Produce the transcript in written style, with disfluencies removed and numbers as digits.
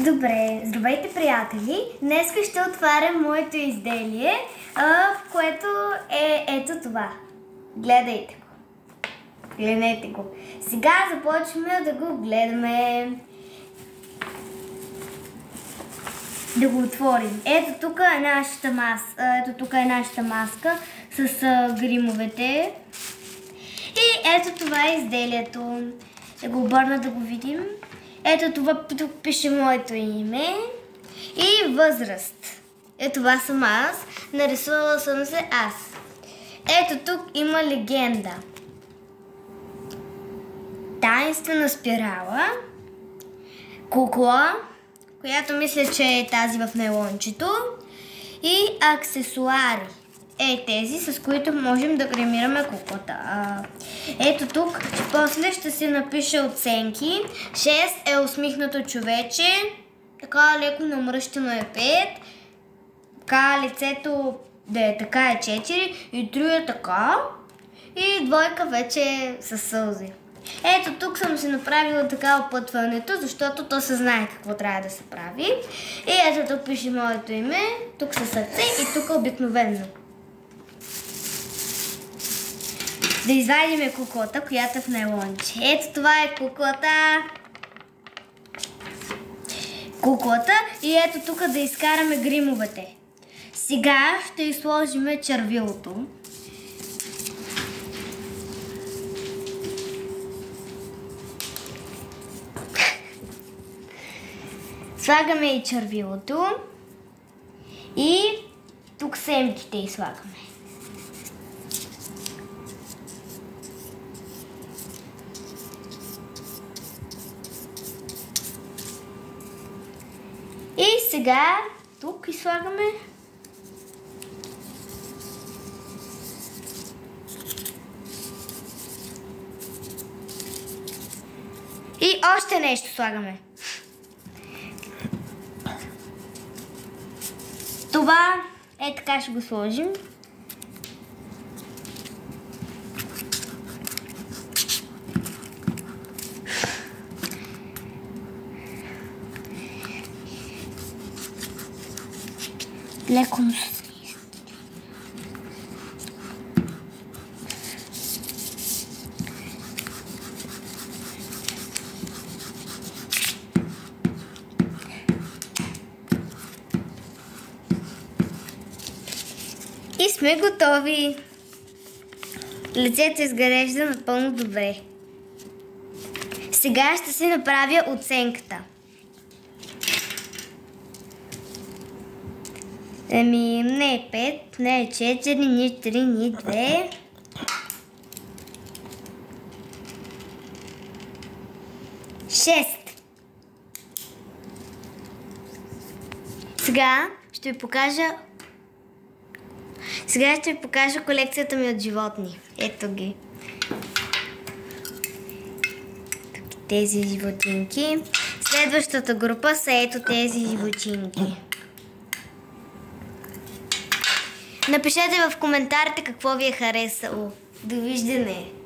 Добре, здравейте, приятели! Днес ще отварям моето изделие, което е ето това. Гледайте го. Гледайте го. Сега започваме да го гледаме. Да го отворим. Ето тук е нашата маска с гримовете. И ето това е изделието. Да го обърна да го видим. Ето това, тук пише моето име и възраст. Ето това съм аз. Нарисувала съм се аз. Ето тук има легенда. Таинствена спирала. Кукла, която мисля, че е тази в нейлончето. И аксесуари. Тези, с които можем да гримираме куклата. Ето тук, после ще се напише оценки. 6 е усмихнато човече. Така леко намръщено е 5. Така лицето да е така е 4. И 3 е така. И 2 вече е със сълзи. Ето тук съм си направила така опътването, защото то се знае какво трябва да се прави. И ето тук пише моето име. Тук са сърце и тук обикновено. Да извадим куклата, която е в нейлонче. Ето това е куклата. И ето тук да изкараме гримовете. Сега ще изложим червилото. Слагаме и червилото. И тук семките изслагаме. И сега тук изслагаме. И още нещо слагаме. Това е така, ще го сложим. Леко му се смисли. И сме готови. Лицето изглежда напълно добре. Сега ще си направя оценката. Не е 5, не е 4, ни 3, ни 2. Шест. Сега ще ви покажа колекцията ми от животни. Ето ги. Тук тези животинки. Следващата група са ето тези животинки. Напишете в коментарите какво ви е харесало. Довиждане!